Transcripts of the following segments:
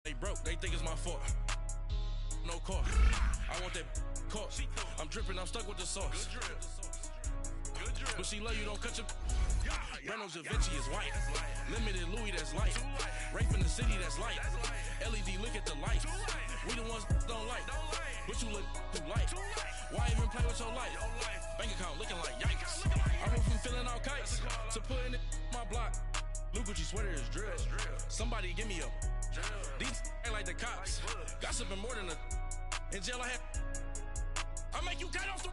They broke, they think it's my fault. No car, I want that caught. I'm dripping, I'm stuck with the sauce. But she love you, don't cut your. Reynolds Da Vinci is white. Limited Louis, that's light. Rape in the city, that's light. LED, look at the lights. We the ones don't like. But you look too light. Why even play with your life? Bank account looking like yikes. I went from feeling all kites to putting it in my block. Blue Gucci sweater is drill. Somebody give me a. These ain't like the cops. Gossiping more than a. In jail I had. I make you cut off the.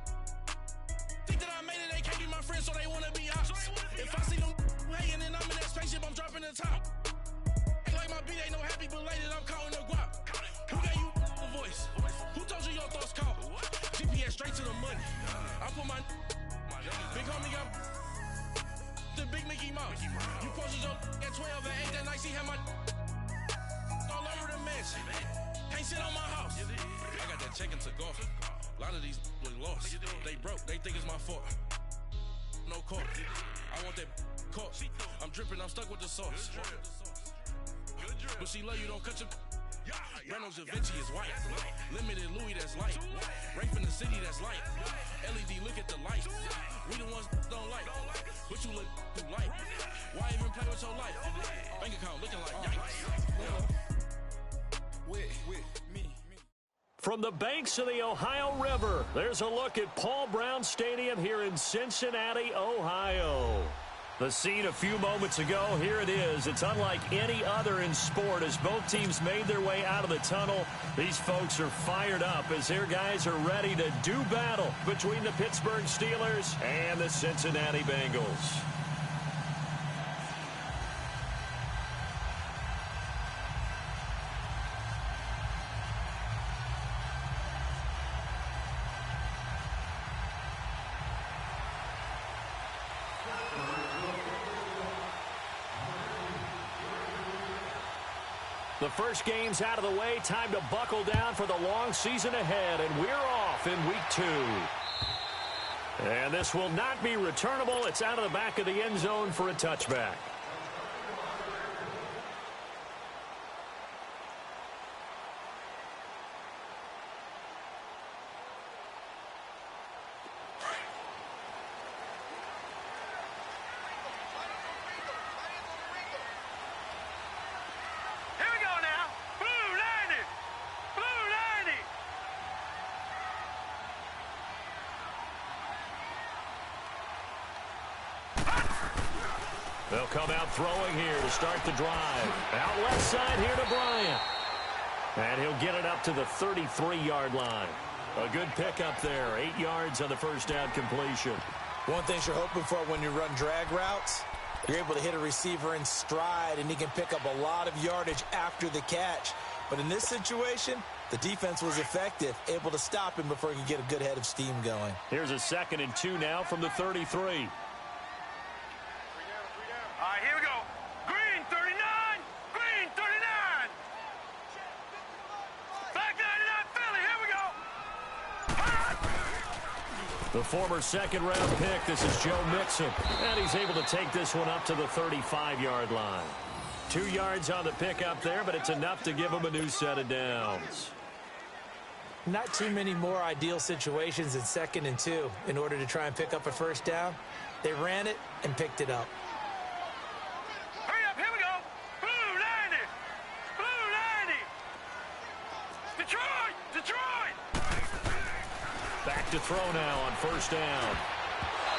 Think that I made it, they can't be my friends, so they wanna be ops. If I see them hating and I'm in that spaceship, I'm dropping the top. Ain't like my beat ain't no happy belated, I'm counting the guap. Who gave you the voice? Who told you your thoughts count? GPS straight to the money. I put my big homie got the big Mickey Mouse. You posted your at 12 and 8 that night, she had my all over the mansion. Can't sit on my house. I got that check into golf. A lot of these look lost. They broke, they think it's my fault. No car, I want that caught. I'm dripping, I'm stuck with the sauce. But she love you, don't cut your. Reynolds Da Vinci is white. Limited Louis, that's light. Rape in the city, that's light. LED, look at the lights. We the ones don't like. But you look too light. Why even play with your life? Bank account looking like yikes. With me. From the banks of the Ohio River, there's a look at Paul Brown Stadium here in Cincinnati, Ohio. The scene a few moments ago, here it is. It's unlike any other in sport as both teams made their way out of the tunnel. These folks are fired up as their guys are ready to do battle between the Pittsburgh Steelers and the Cincinnati Bengals. The first game's out of the way. Time to buckle down for the long season ahead, and we're off in week 2. And this will not be returnable. It's out of the back of the end zone for a touchback. They'll come out throwing here to start the drive. Out left side here to Bryant. And he'll get it up to the 33-yard line. A good pickup there. 8 yards on the first down completion. One thing you're hoping for when you run drag routes, you're able to hit a receiver in stride, and he can pick up a lot of yardage after the catch. But in this situation, the defense was effective, able to stop him before he could get a good head of steam going. Here's a 2nd and 2 now from the 33. All right, here we go. Green 39, green 39. Back 99 Philly, here we go. The former second-round pick, this is Joe Mixon. And he's able to take this one up to the 35-yard line. 2 yards on the pickup there, but it's enough to give him a new set of downs. Not too many more ideal situations in 2nd and 2 in order to try and pick up a first down. They ran it and picked it up. Back to throw now on first down.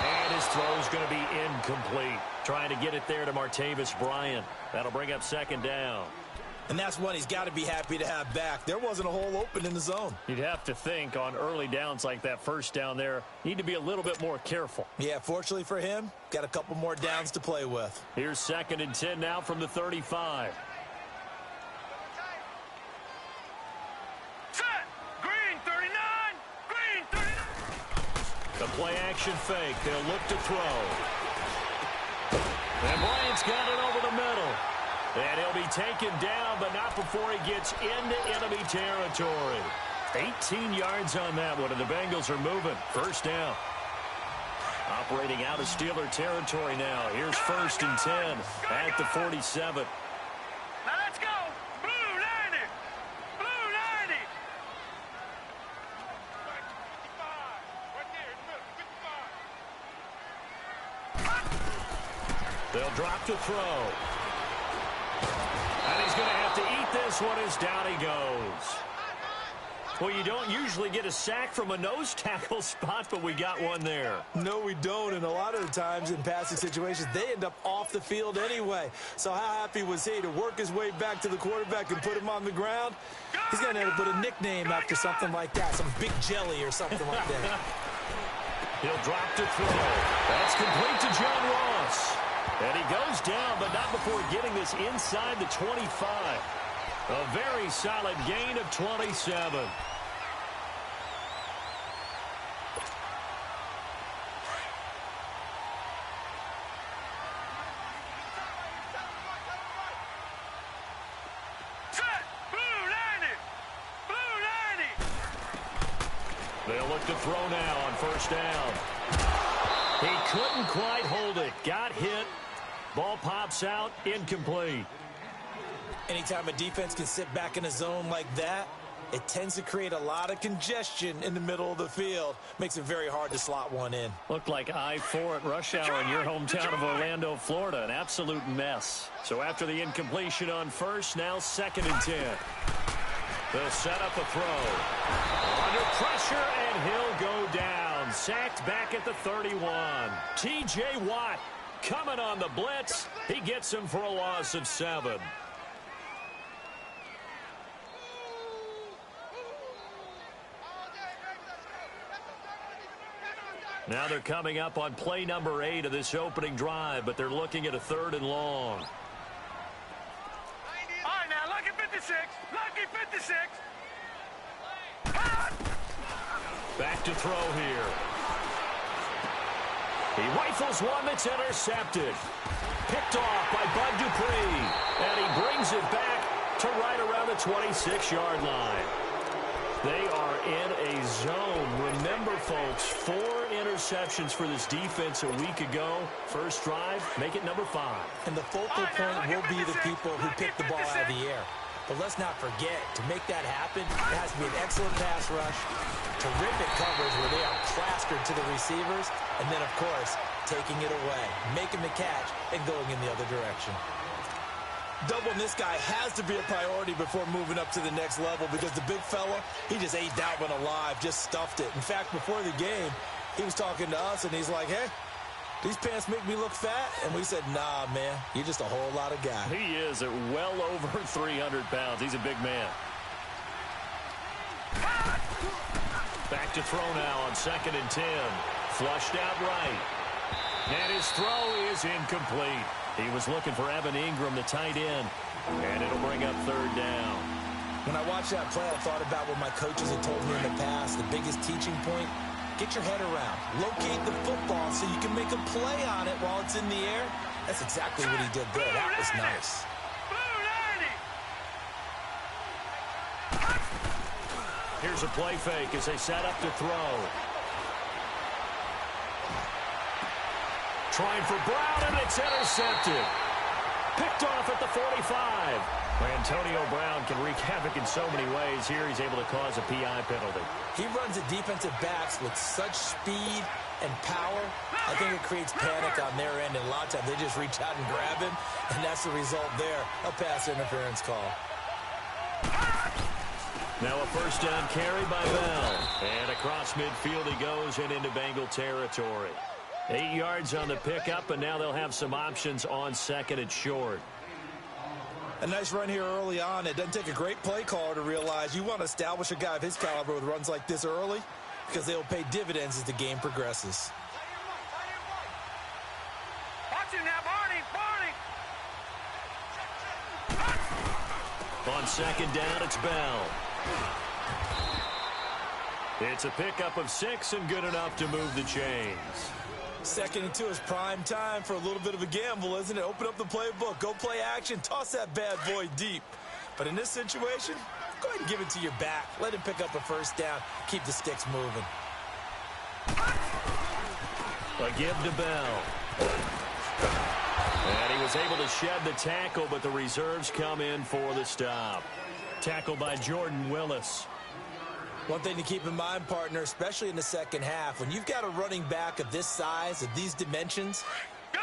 And his throw's going to be incomplete. Trying to get it there to Martavis Bryant. That'll bring up 2nd down. And that's one he's got to be happy to have back. There wasn't a hole open in the zone. You'd have to think on early downs like that first down there, need to be a little bit more careful. Yeah, fortunately for him, got a couple more downs to play with. Here's 2nd and 10 now from the 35. The play-action fake. They'll look to throw. And Bryant's got it over the middle. And he'll be taken down, but not before he gets into enemy territory. 18 yards on that one, and the Bengals are moving. First down. Operating out of Steeler territory now. Here's 1st and 10 at the 47. Now let's go. Blue 90. They'll drop to throw. And he's going to have to eat this one as down he goes. Well, you don't usually get a sack from a nose tackle spot, but we got one there. No, we don't, and a lot of the times in passing situations, they end up off the field anyway. So how happy was he to work his way back to the quarterback and put him on the ground? He's going to end up with a nickname after something like that, some Big Jelly or something like that. He'll drop to throw. That's complete to John Ross. And he goes down, but not before getting this inside the 25. A very solid gain of 27. They'll look to throw now on first down. He couldn't quite hold it. Got hit. Ball pops out. Incomplete. Anytime a defense can sit back in a zone like that, it tends to create a lot of congestion in the middle of the field. Makes it very hard to slot one in. Looked like I-4 at rush hour in your hometown of Orlando, Florida. An absolute mess. So after the incompletion on first, now 2nd and 10. They'll set up a throw. Under pressure, and he'll go down. Sacked back at the 31. T.J. Watt coming on the blitz. He gets him for a loss of 7. Now they're coming up on play number 8 of this opening drive, but they're looking at a 3rd and long. All right, now, lucky 56. Lucky 56. Back to throw here. He rifles one that's intercepted. Picked off by Bud Dupree. And he brings it back to right around the 26-yard line. They are in a zone. Remember, folks, 4 interceptions for this defense a week ago. First drive, make it number 5. And the focal point will be the people who pick the ball out of the air. But let's not forget, to make that happen, it has to be an excellent pass rush, terrific coverage where they are plastered to the receivers, and then, of course, taking it away, making the catch, and going in the other direction. Doubling this guy has to be a priority before moving up to the next level because the big fella, he just ate that one alive, just stuffed it. In fact, before the game, he was talking to us, and he's like, hey, these pants make me look fat? And we said, nah, man, you're just a whole lot of guy. He is at well over 300 pounds. He's a big man. Back to throw now on 2nd and 10. Flushed out right. And his throw is incomplete. He was looking for Evan Ingram, the tight end, and it'll bring up 3rd down. When I watched that play, I thought about what my coaches had told me in the past. The biggest teaching point, get your head around. Locate the football so you can make a play on it while it's in the air. That's exactly what he did there. That was nice. Here's a play fake as they set up to throw. Trying for Brown, and it's intercepted. Picked off at the 45. Antonio Brown can wreak havoc in so many ways. Here he's able to cause a PI penalty. He runs at defensive backs with such speed and power. I think it creates panic on their end, and a lot of times they just reach out and grab him, and that's the result there, a pass interference call. Now a first down carry by Bell. And across midfield he goes and into Bengal territory. 8 yards on the pickup, and now they'll have some options on 2nd and short. A nice run here early on. It doesn't take a great play caller to realize you want to establish a guy of his caliber with runs like this early because they'll pay dividends as the game progresses. Watch him now, Barney. On 2nd down, it's Bell. It's a pickup of 6 and good enough to move the chains. 2nd and 2 is prime time for a little bit of a gamble, isn't it? Open up the playbook, go play action, toss that bad boy deep. But in this situation, go ahead and give it to your back. Let him pick up a first down, keep the sticks moving. A give to Bell. And he was able to shed the tackle, but the reserves come in for the stop. Tackle by Jordan Willis. One thing to keep in mind, partner, especially in the second half, when you've got a running back of this size, of these dimensions,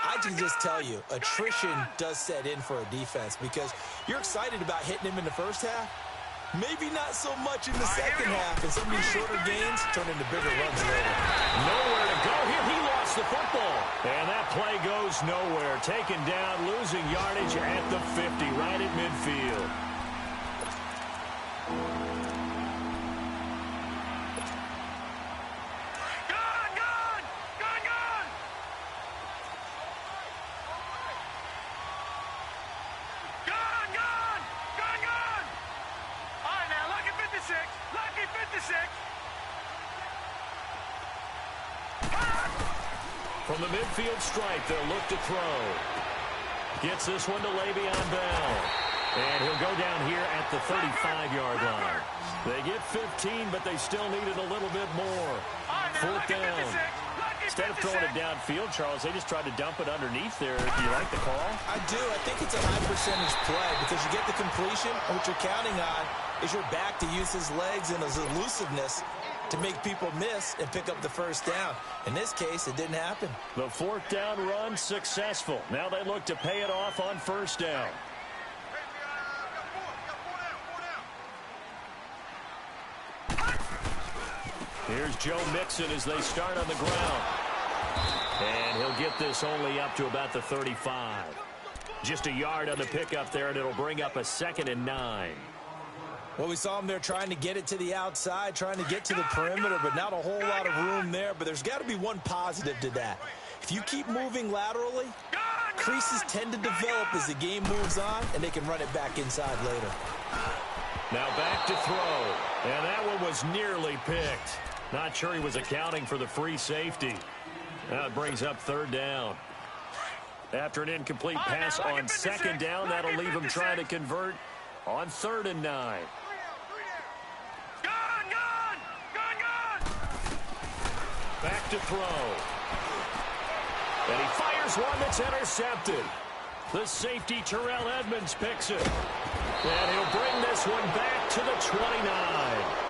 I can just tell you, attrition does set in for a defense because you're excited about hitting him in the first half. Maybe not so much in the second half, and some of these shorter gains turn into bigger runs later. Nowhere to go here. He lost the football. And that play goes nowhere. Taken down, losing yardage at the 50, right at midfield. From the midfield stripe, they'll look to throw. Gets this one to Le'Veon Bell. And he'll go down here at the 35-yard line. They get 15, but they still needed a little bit more. Fourth down. Instead of throwing it downfield, Charles, they just tried to dump it underneath there. Do you like the call? I do. I think it's a high-percentage play because you get the completion, and what you're counting on is your back to use his legs and his elusiveness to make people miss and pick up the first down. In this case, it didn't happen. The fourth down run successful. Now they look to pay it off on first down. Here's Joe Mixon as they start on the ground. And he'll get this only up to about the 35. Just a yard on the pickup there, and it'll bring up a 2nd and 9. Well, we saw him there trying to get it to the outside, trying to get to the perimeter, but not a whole lot of room there. But there's got to be one positive to that. If you keep moving laterally, creases tend to develop as the game moves on, and they can run it back inside later. Now back to throw. And that one was nearly picked. Not sure he was accounting for the free safety. Now it brings up third down. After an incomplete pass on second down, that'll leave him trying to convert on 3rd and 9. Back to throw. And he fires one that's intercepted. The safety, Terrell Edmonds, picks it. And he'll bring this one back to the 29.